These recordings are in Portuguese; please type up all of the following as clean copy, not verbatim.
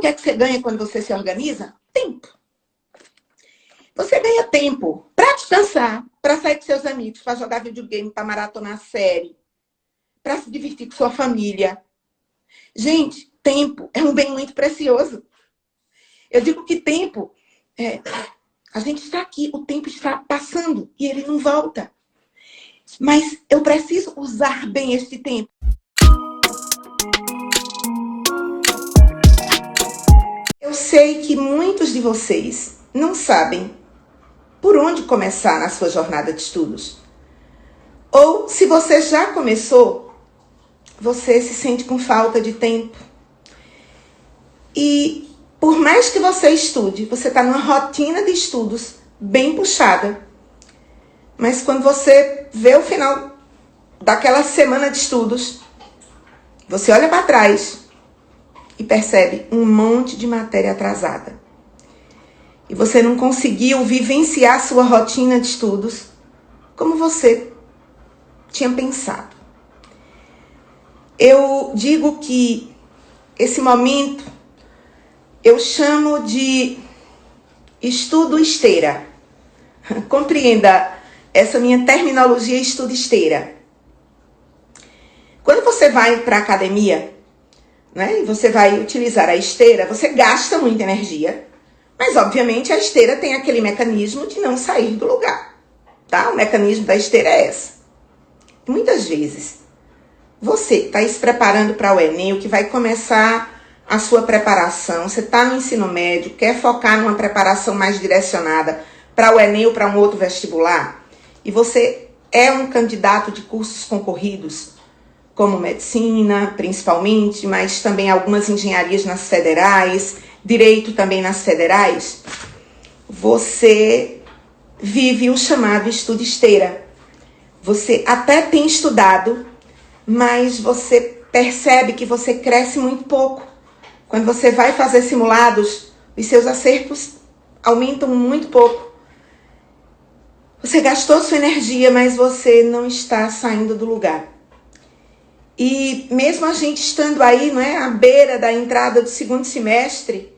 que é que você ganha quando você se organiza? Tempo. Você ganha tempo para descansar, para sair com seus amigos, para jogar videogame, para maratonar série, para se divertir com sua família. Gente, tempo é um bem muito precioso. Eu digo que tempo, a gente está aqui, o tempo está passando e ele não volta. Mas eu preciso usar bem este tempo. Eu sei que muitos de vocês não sabem por onde começar na sua jornada de estudos. Ou, se você já começou, você se sente com falta de tempo. E por mais que você estude, você está numa rotina de estudos bem puxada. Mas quando você vê o final daquela semana de estudos, você olha para trás e percebe um monte de matéria atrasada. E você não conseguiu vivenciar sua rotina de estudos como você tinha pensado. Eu digo que esse momento eu chamo de estudo esteira. Compreenda essa minha terminologia estudo esteira. Quando você vai para a academia, né, e você vai utilizar a esteira, você gasta muita energia, mas obviamente a esteira tem aquele mecanismo de não sair do lugar, tá? O mecanismo da esteira é essa. Muitas vezes, você está se preparando para o Enem, o que vai começar a sua preparação, você está no ensino médio, quer focar numa preparação mais direcionada para o Enem ou para um outro vestibular, e você é um candidato de cursos concorridos, como medicina, principalmente, mas também algumas engenharias nas federais, direito também nas federais, você vive o chamado estudo esteira. Você até tem estudado, mas você percebe que você cresce muito pouco. Quando você vai fazer simulados, os seus acertos aumentam muito pouco. Você gastou sua energia, mas você não está saindo do lugar. E mesmo a gente estando aí, não é, à beira da entrada do segundo semestre,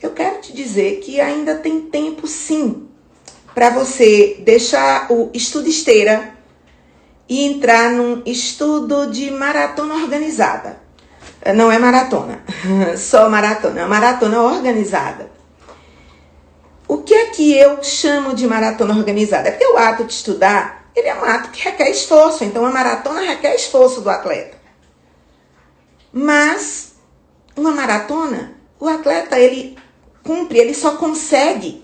eu quero te dizer que ainda tem tempo sim para você deixar o estudo esteira e entrar num estudo de maratona organizada. Não é maratona, só maratona, é uma maratona organizada. O que é que eu chamo de maratona organizada? É porque o ato de estudar, ele é um ato que requer esforço, então a maratona requer esforço do atleta. Mas uma maratona, o atleta, ele cumpre, ele só consegue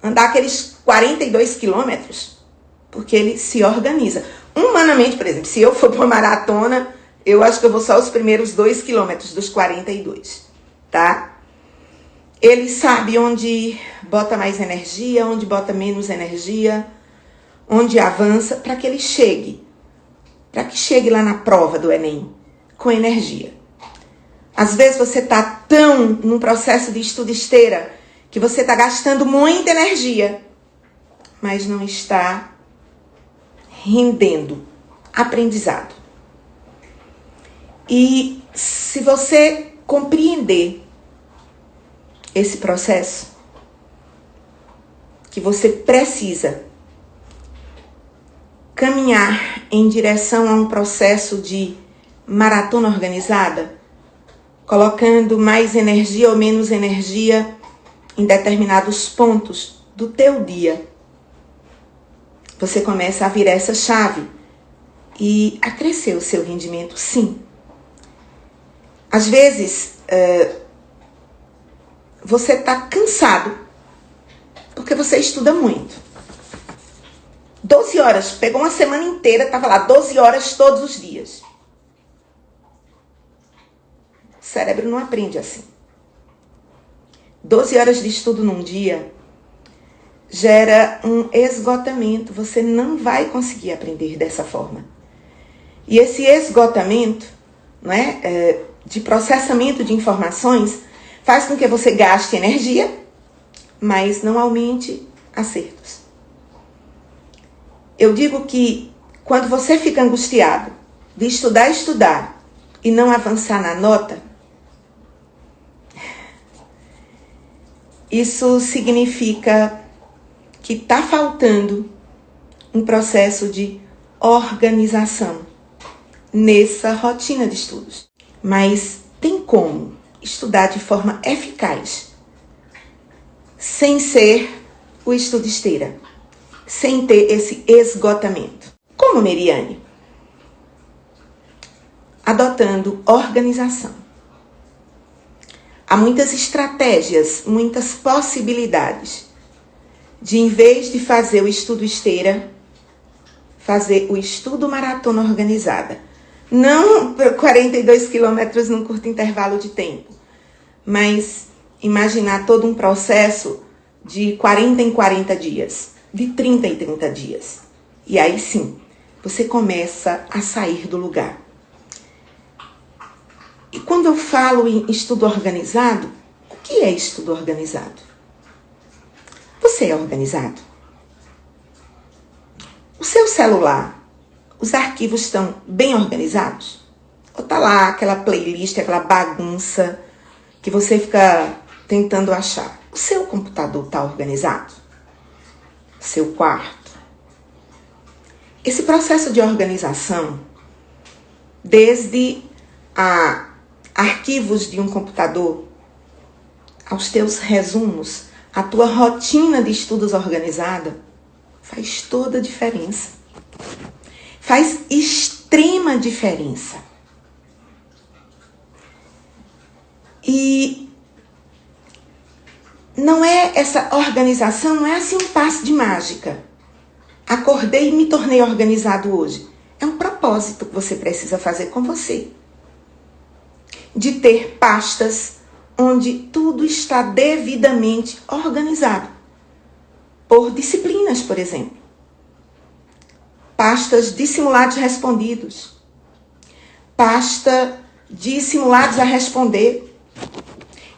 andar aqueles 42 quilômetros porque ele se organiza. Humanamente, por exemplo, se eu for para uma maratona, eu acho que eu vou só os primeiros 2 quilômetros dos 42, tá? Ele sabe onde bota mais energia, onde bota menos energia, onde avança, para que ele chegue. Para que chegue lá na prova do Enem, com energia. Às vezes você está tão num processo de estudo esteira, que você está gastando muita energia, mas não está rendendo aprendizado. E se você compreender esse processo, que você precisa caminhar em direção a um processo de maratona organizada, colocando mais energia ou menos energia em determinados pontos do teu dia, você começa a virar essa chave e a crescer o seu rendimento, sim. Às vezes, você está cansado porque você estuda muito. 12 horas, pegou uma semana inteira, estava lá 12 horas todos os dias. O cérebro não aprende assim. 12 horas de estudo num dia gera um esgotamento. Você não vai conseguir aprender dessa forma. E esse esgotamento, não é, de processamento de informações faz com que você gaste energia, mas não aumente acertos. Eu digo que quando você fica angustiado de estudar e não avançar na nota, isso significa que está faltando um processo de organização nessa rotina de estudos. Mas tem como estudar de forma eficaz, sem ser o estudo esteira, sem ter esse esgotamento. Como, Meriane? Adotando organização. Há muitas estratégias, muitas possibilidades de, em vez de fazer o estudo esteira, fazer o estudo maratona organizada. Não 42 quilômetros num curto intervalo de tempo, mas imaginar todo um processo de 40 em 40 dias, de 30 em 30 dias. E aí sim, você começa a sair do lugar. E quando eu falo em estudo organizado, o que é estudo organizado? Você é organizado? O seu celular, os arquivos estão bem organizados? Ou tá lá aquela playlist, aquela bagunça que você fica tentando achar? O seu computador está organizado? Seu quarto? Esse processo de organização, desde arquivos de um computador, aos teus resumos, a tua rotina de estudos organizada, faz toda a diferença. Faz extrema diferença. E não é essa organização, não é assim um passe de mágica. Acordei e me tornei organizado hoje. É um propósito que você precisa fazer com você. De ter pastas onde tudo está devidamente organizado. Por disciplinas, por exemplo. Pastas de simulados respondidos. Pasta de simulados a responder.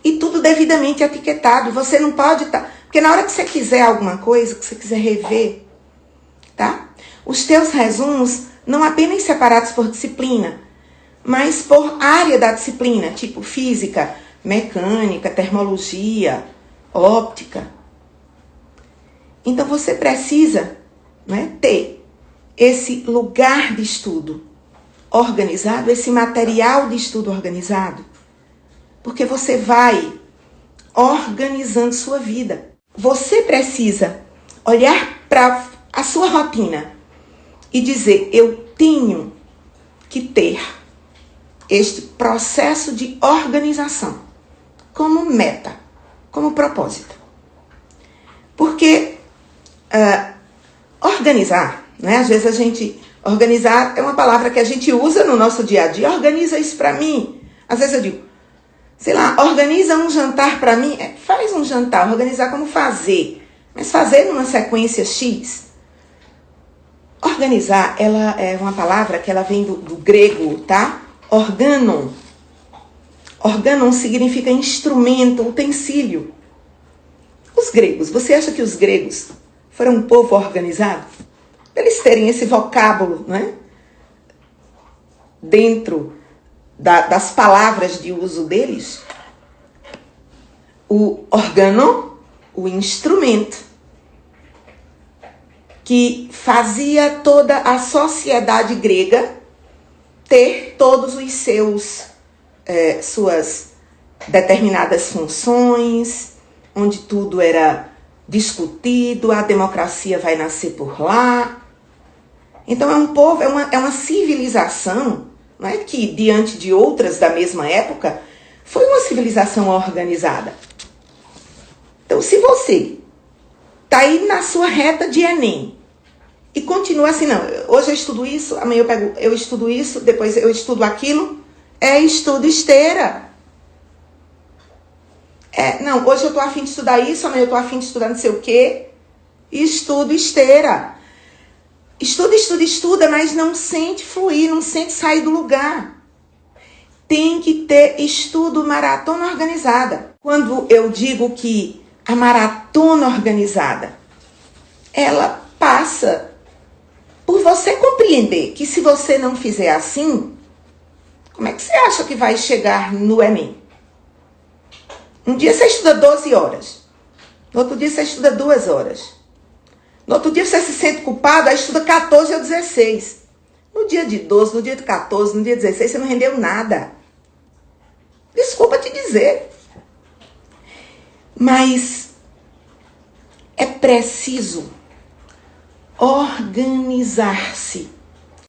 E tudo devidamente etiquetado. Você não pode estar... Porque na hora que você quiser alguma coisa, que você quiser rever, tá? Os teus resumos não apenas separados por disciplina, mas por área da disciplina, tipo física, mecânica, termologia, óptica. Então você precisa, né, ter esse lugar de estudo organizado, esse material de estudo organizado, porque você vai organizando sua vida. Você precisa olhar para a sua rotina e dizer, eu tenho que ter este processo de organização como meta, como propósito. Porque organizar, né? Às vezes a gente... Organizar é uma palavra que a gente usa no nosso dia a dia. Organiza isso para mim. Às vezes eu digo, sei lá, organiza um jantar para mim. Faz um jantar, organizar como fazer. Mas fazer numa sequência X. Organizar, ela é uma palavra que ela vem do grego, tá? Organon. Organon significa instrumento, utensílio. Os gregos, você acha que os gregos foram um povo organizado? Eles terem esse vocábulo, né? Dentro das palavras de uso deles. O organon, o instrumento, que fazia toda a sociedade grega ter todos os suas determinadas funções, onde tudo era discutido, a democracia vai nascer por lá. Então é um povo, é uma civilização, não é, que diante de outras da mesma época, foi uma civilização organizada. Então se você está aí na sua reta de Enem, e continua assim, não, hoje eu estudo isso, amanhã eu estudo isso, depois eu estudo aquilo, é estudo esteira. Não, hoje eu estou a fim de estudar isso, amanhã eu estou a fim de estudar não sei o quê. Estudo esteira. Estuda, mas não sente fluir, não sente sair do lugar. Tem que ter estudo maratona organizada. Quando eu digo que a maratona organizada, ela passa por você compreender que se você não fizer assim, como é que você acha que vai chegar no Enem? Um dia você estuda 12 horas. No outro dia você estuda 2 horas. No outro dia você se sente culpado, aí estuda 14 ou 16. No dia de 12, no dia de 14, no dia de 16, você não rendeu nada. Desculpa te dizer. Mas é preciso organizar-se.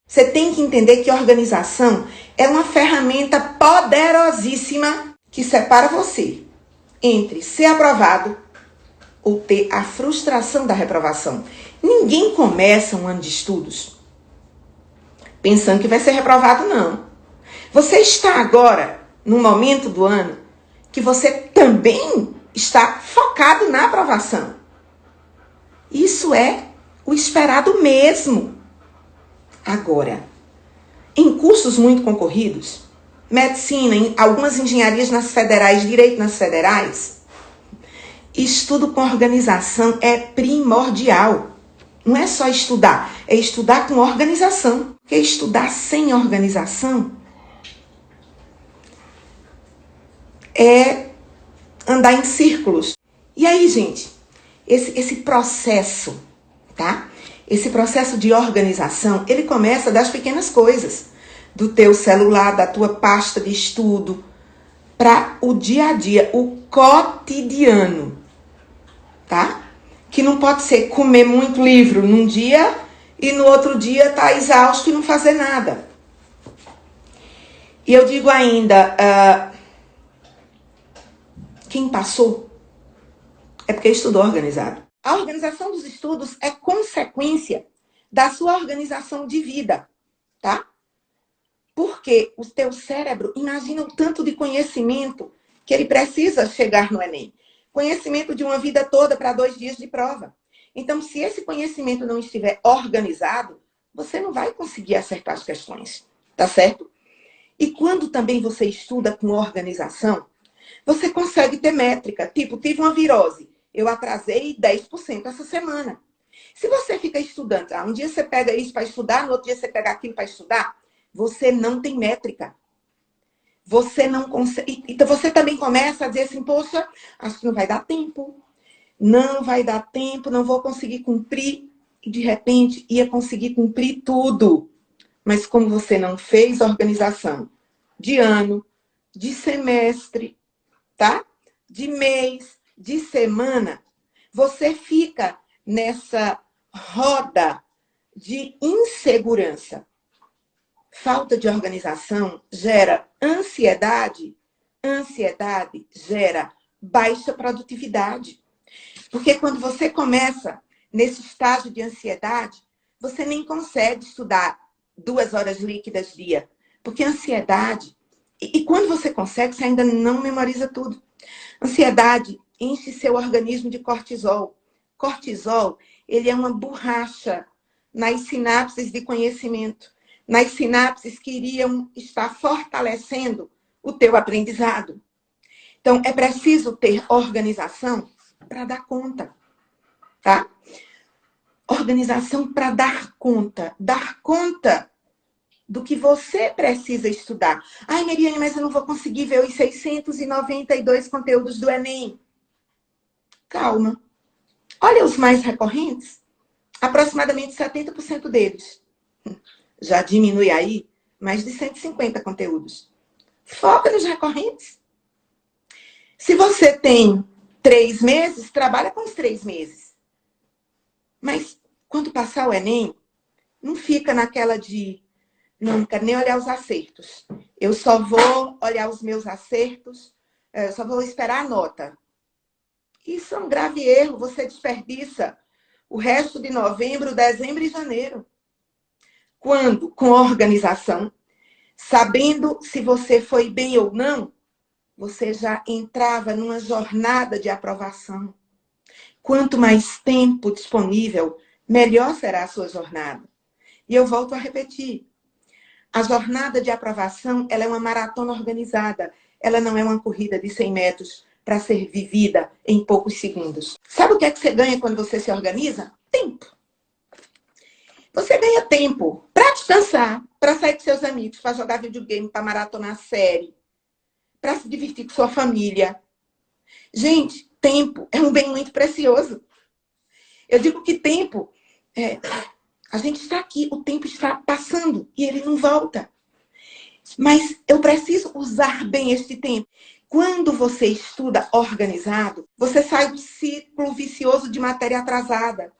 Você tem que entender que organização é uma ferramenta poderosíssima que separa você entre ser aprovado ou ter a frustração da reprovação. Ninguém começa um ano de estudos pensando que vai ser reprovado, não. Você está agora, num momento do ano, que você também está focado na aprovação. Isso é o esperado mesmo. Agora, em cursos muito concorridos, medicina, em algumas engenharias nas federais, direito nas federais, estudo com organização é primordial. Não é só estudar, é estudar com organização. Porque estudar sem organização é andar em círculos. E aí, gente, esse processo, tá? Esse processo de organização, ele começa das pequenas coisas. Do teu celular, da tua pasta de estudo, para o dia a dia, o cotidiano, tá? Que não pode ser comer muito livro num dia e no outro dia tá exausto e não fazer nada. E eu digo ainda, quem passou é porque estudou organizado. A organização dos estudos é consequência da sua organização de vida, tá? Porque o teu cérebro, imagina o tanto de conhecimento que ele precisa chegar no Enem. Conhecimento de uma vida toda para 2 dias de prova. Então, se esse conhecimento não estiver organizado, você não vai conseguir acertar as questões, tá certo? E quando também você estuda com organização, você consegue ter métrica. Tipo, tive uma virose, eu atrasei 10% essa semana. Se você fica estudando, um dia você pega isso para estudar, no outro dia você pega aquilo para estudar, você não tem métrica. Você não consegue. Então você também começa a dizer assim, poxa, acho que não vai dar tempo. Não vai dar tempo, não vou conseguir cumprir. E de repente ia conseguir cumprir tudo. Mas como você não fez organização de ano, de semestre, tá? De mês, de semana, você fica nessa roda de insegurança. Falta de organização gera ansiedade, ansiedade gera baixa produtividade. Porque quando você começa nesse estágio de ansiedade, você nem consegue estudar 2 horas líquidas dia. Porque ansiedade, e quando você consegue, você ainda não memoriza tudo. Ansiedade enche seu organismo de cortisol. Cortisol, ele é uma borracha nas sinapses de conhecimento. Nas sinapses que iriam estar fortalecendo o teu aprendizado. Então, é preciso ter organização para dar conta, tá? Organização para dar conta. Dar conta do que você precisa estudar. Ai, Mariane, mas eu não vou conseguir ver os 692 conteúdos do Enem. Calma. Olha os mais recorrentes. Aproximadamente 70% deles. Já diminui aí mais de 150 conteúdos. Foca nos recorrentes. Se você tem 3 meses, trabalha com os 3 meses. Mas quando passar o Enem, não fica naquela de não quero nem olhar os acertos. Eu só vou olhar os meus acertos, eu só vou esperar a nota. Isso é um grave erro. Você desperdiça o resto de novembro, dezembro e janeiro. Quando, com organização, sabendo se você foi bem ou não, você já entrava numa jornada de aprovação. Quanto mais tempo disponível, melhor será a sua jornada. E eu volto a repetir. A jornada de aprovação, ela é uma maratona organizada. Ela não é uma corrida de 100 metros para ser vivida em poucos segundos. Sabe o que é que você ganha quando você se organiza? Tempo. Você ganha tempo para descansar, para sair com seus amigos, para jogar videogame, para maratonar série, para se divertir com sua família. Gente, tempo é um bem muito precioso. Eu digo que tempo, a gente está aqui, o tempo está passando e ele não volta. Mas eu preciso usar bem este tempo. Quando você estuda organizado, você sai do ciclo vicioso de matéria atrasada.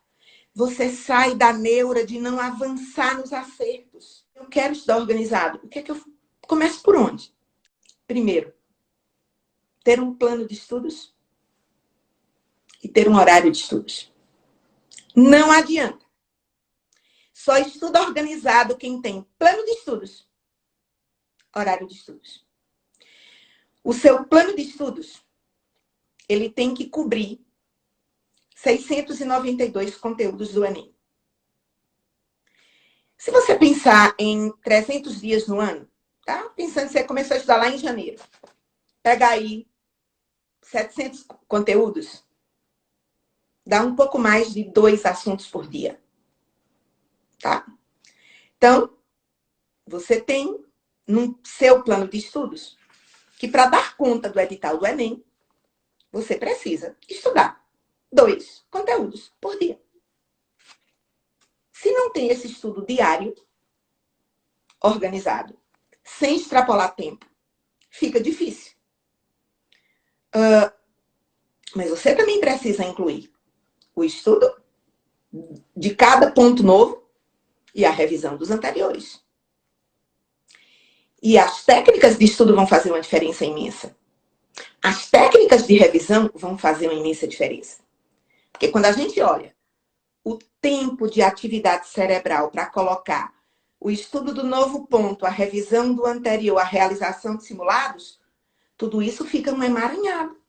Você sai da neura de não avançar nos acertos. Eu quero estudar organizado. O que é que eu começo por onde? Primeiro, ter um plano de estudos e ter um horário de estudos. Não adianta. Só estuda organizado quem tem plano de estudos, horário de estudos. O seu plano de estudos, ele tem que cobrir 692 conteúdos do Enem. Se você pensar em 300 dias no ano, tá? Pensando que você começou a estudar lá em janeiro. Pega aí 700 conteúdos, dá um pouco mais de 2 assuntos por dia. Tá? Então, você tem no seu plano de estudos que para dar conta do edital do Enem, você precisa estudar 2 conteúdos por dia. Se não tem esse estudo diário, organizado, sem extrapolar tempo, fica difícil. Mas você também precisa incluir o estudo de cada ponto novo e a revisão dos anteriores. E as técnicas de estudo vão fazer uma diferença imensa. As técnicas de revisão vão fazer uma imensa diferença. Porque quando a gente olha o tempo de atividade cerebral para colocar o estudo do novo ponto, a revisão do anterior, a realização de simulados, tudo isso fica um emaranhado.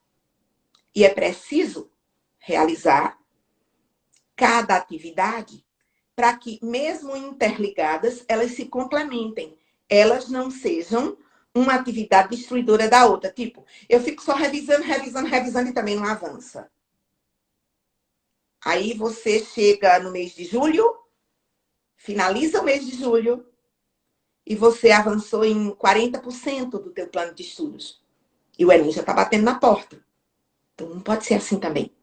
E é preciso realizar cada atividade para que, mesmo interligadas, elas se complementem. Elas não sejam uma atividade destruidora da outra. Tipo, eu fico só revisando e também não avança. Aí você chega no mês de julho, finaliza o mês de julho e você avançou em 40% do teu plano de estudos. E o Enem já está batendo na porta. Então, não pode ser assim também.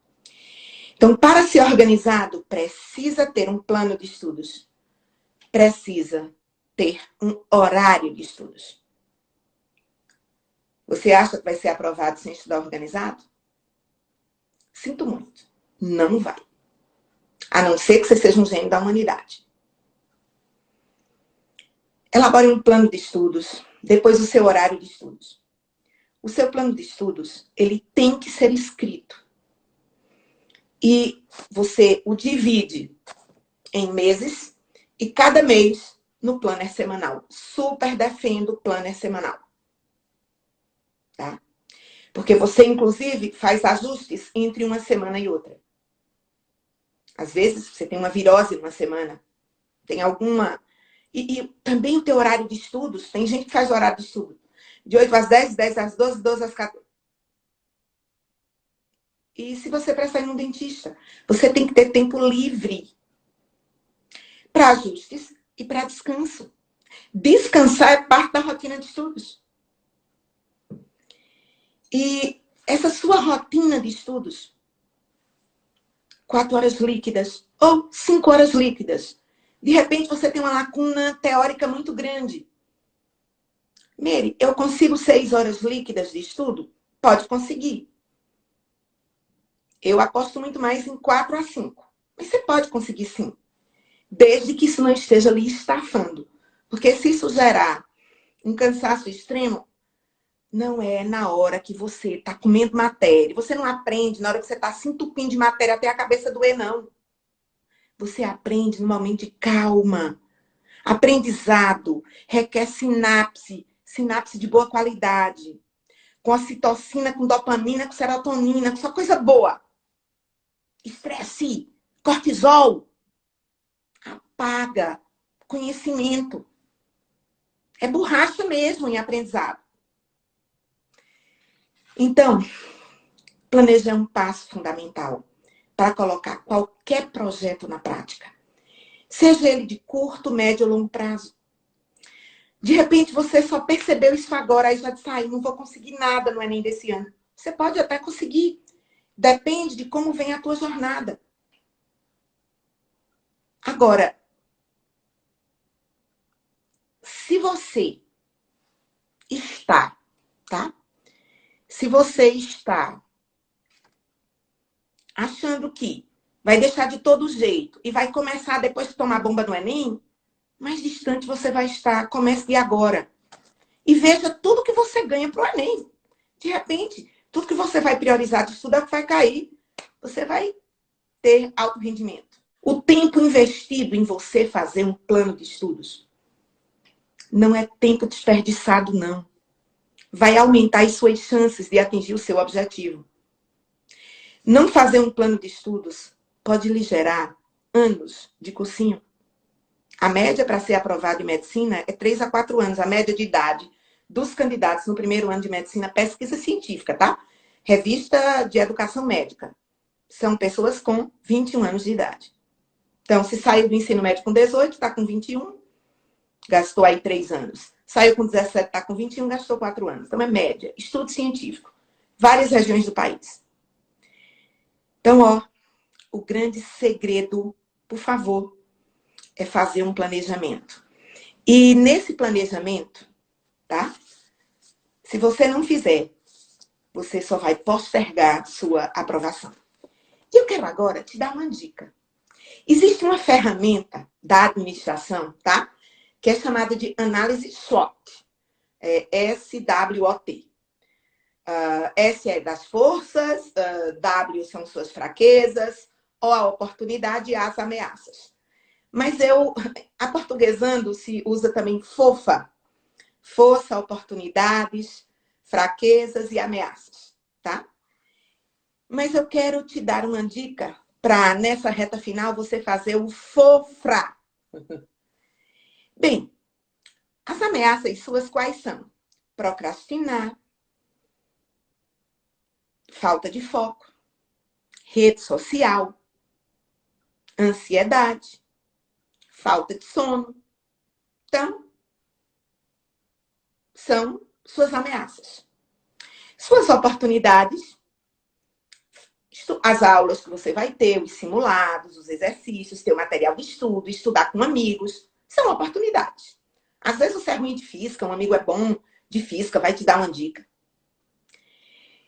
Então, para ser organizado, precisa ter um plano de estudos. Precisa ter um horário de estudos. Você acha que vai ser aprovado sem estudar organizado? Sinto muito. Não vai. A não ser que você seja um gênio da humanidade. Elabore um plano de estudos, depois o seu horário de estudos. O seu plano de estudos, ele tem que ser escrito. E você o divide em meses e cada mês no planner semanal. Super defendo o planner semanal. Tá? Porque você, inclusive, faz ajustes entre uma semana e outra. Às vezes, você tem uma virose numa semana, tem alguma... E também o teu horário de estudos, tem gente que faz horário de estudo de 8 às 10, 10 às 12, 12 às 14. E se você prestar em um dentista, você tem que ter tempo livre para ajustes e para descanso. Descansar é parte da rotina de estudos. E essa sua rotina de estudos, 4 horas líquidas ou 5 horas líquidas, de repente você tem uma lacuna teórica muito grande. Mary, eu consigo 6 horas líquidas de estudo? Pode conseguir. Eu aposto muito mais em 4 a 5. Mas você pode conseguir sim. Desde que isso não esteja lhe estafando. Porque se isso gerar um cansaço extremo, não é na hora que você está comendo matéria. Você não aprende na hora que você está se entupindo de matéria até a cabeça doer, não. Você aprende no momento de calma. Aprendizado requer sinapse de boa qualidade. Com ocitocina, com dopamina, com serotonina, com só coisa boa. Estresse, cortisol, apaga conhecimento. É borracha mesmo em aprendizado. Então, planejar é um passo fundamental para colocar qualquer projeto na prática. Seja ele de curto, médio ou longo prazo. De repente, você só percebeu isso agora, aí já disse, não vou conseguir nada no Enem desse ano. Você pode até conseguir. Depende de como vem a tua jornada. Agora, se você está, tá? Se você está achando que vai deixar de todo jeito e vai começar depois de tomar bomba no Enem, mais distante você vai estar. Comece de agora. E veja tudo que você ganha para o Enem. De repente, tudo que você vai priorizar de estudar vai cair. Você vai ter alto rendimento. O tempo investido em você fazer um plano de estudos não é tempo desperdiçado, não. Vai aumentar as suas chances de atingir o seu objetivo. Não fazer um plano de estudos pode lhe gerar anos de cursinho. A média para ser aprovado em medicina é 3 a 4 anos, a média de idade dos candidatos no primeiro ano de medicina, pesquisa científica, tá? Revista de Educação Médica. São pessoas com 21 anos de idade. Então, se saiu do ensino médio com 18, está com 21, gastou aí 3 anos. Saiu com 17, está com 21, gastou 4 anos. Então, é média. Estudo científico. Várias regiões do país. Então, ó, o grande segredo, por favor, é fazer um planejamento. E nesse planejamento, tá? Se você não fizer, você só vai postergar sua aprovação. E eu quero agora te dar uma dica. Existe uma ferramenta da administração, tá? Que é chamada de análise SWOT. SWOT. S é das forças, W são suas fraquezas, O a oportunidade e A as ameaças. Mas aportuguesando, se usa também FOFA. Força, oportunidades, fraquezas e ameaças, tá? Mas eu quero te dar uma dica para, nessa reta final, você fazer o FOFRA. Bem, as ameaças suas quais são? Procrastinar, falta de foco, rede social, ansiedade, falta de sono. Então, são suas ameaças. Suas oportunidades, as aulas que você vai ter, os simulados, os exercícios, teu material de estudo, estudar com amigos, são oportunidades. Às vezes você é ruim de física, um amigo é bom de física, vai te dar uma dica.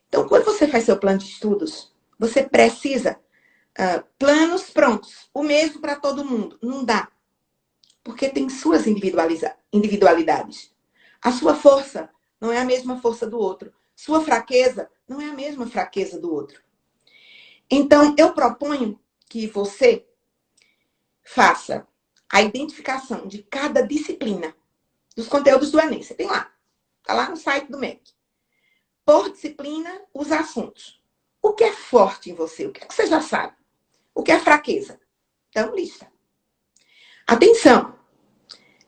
Então, quando você faz seu plano de estudos, você precisa planos prontos, o mesmo para todo mundo. Não dá, porque tem suas individualidades. A sua força não é a mesma força do outro. Sua fraqueza não é a mesma fraqueza do outro. Então, eu proponho que você faça a identificação de cada disciplina dos conteúdos do Enem. Você tem lá. Está lá no site do MEC. Por disciplina, os assuntos. O que é forte em você? O que é que você já sabe? O que é fraqueza? Então, lista. Atenção!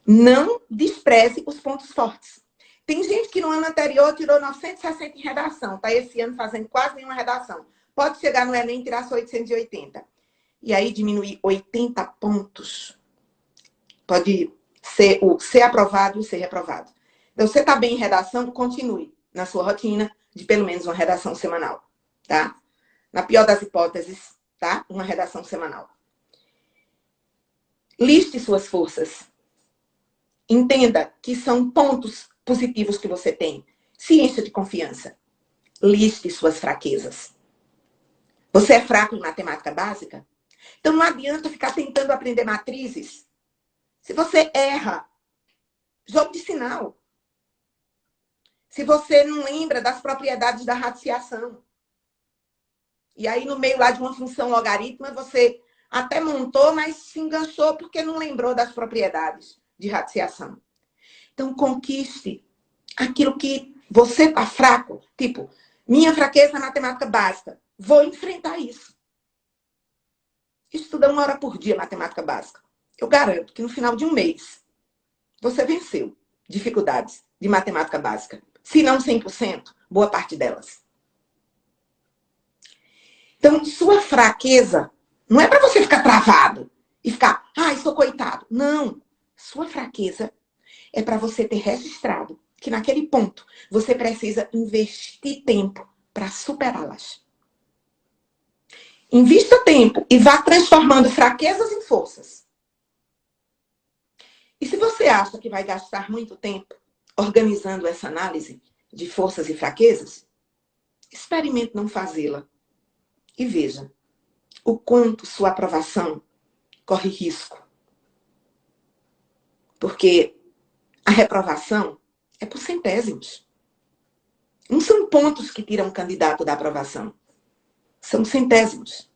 Não despreze os pontos fortes. Tem gente que no ano anterior tirou 960 em redação. Está esse ano fazendo quase nenhuma redação. Pode chegar no Enem e tirar só 880. E aí diminuir 80 pontos. Pode ser o ser aprovado e o ser reprovado. Então, você está bem em redação, continue na sua rotina de pelo menos uma redação semanal, tá? Na pior das hipóteses, tá? Uma redação semanal. Liste suas forças. Entenda que são pontos positivos que você tem. Se encha de confiança. Liste suas fraquezas. Você é fraco em matemática básica? Então não adianta ficar tentando aprender matrizes. Se você erra, jogo de sinal. Se você não lembra das propriedades da radiciação. E aí no meio lá de uma função logarítmica, você até montou, mas se enganchou porque não lembrou das propriedades de radiciação. Então conquiste aquilo que você está fraco. Tipo, minha fraqueza é matemática básica. Vou enfrentar isso. Estuda 1 hora por dia matemática básica. Eu garanto que no final de um mês, você venceu dificuldades de matemática básica. Se não 100%, boa parte delas. Então, sua fraqueza não é para você ficar travado e ficar, ai, sou coitado. Não. Sua fraqueza é para você ter registrado que naquele ponto você precisa investir tempo para superá-las. Invista tempo e vá transformando fraquezas em forças. E se você acha que vai gastar muito tempo organizando essa análise de forças e fraquezas, experimente não fazê-la e veja o quanto sua aprovação corre risco. Porque a reprovação é por centésimos. Não são pontos que tiram o candidato da aprovação. São centésimos.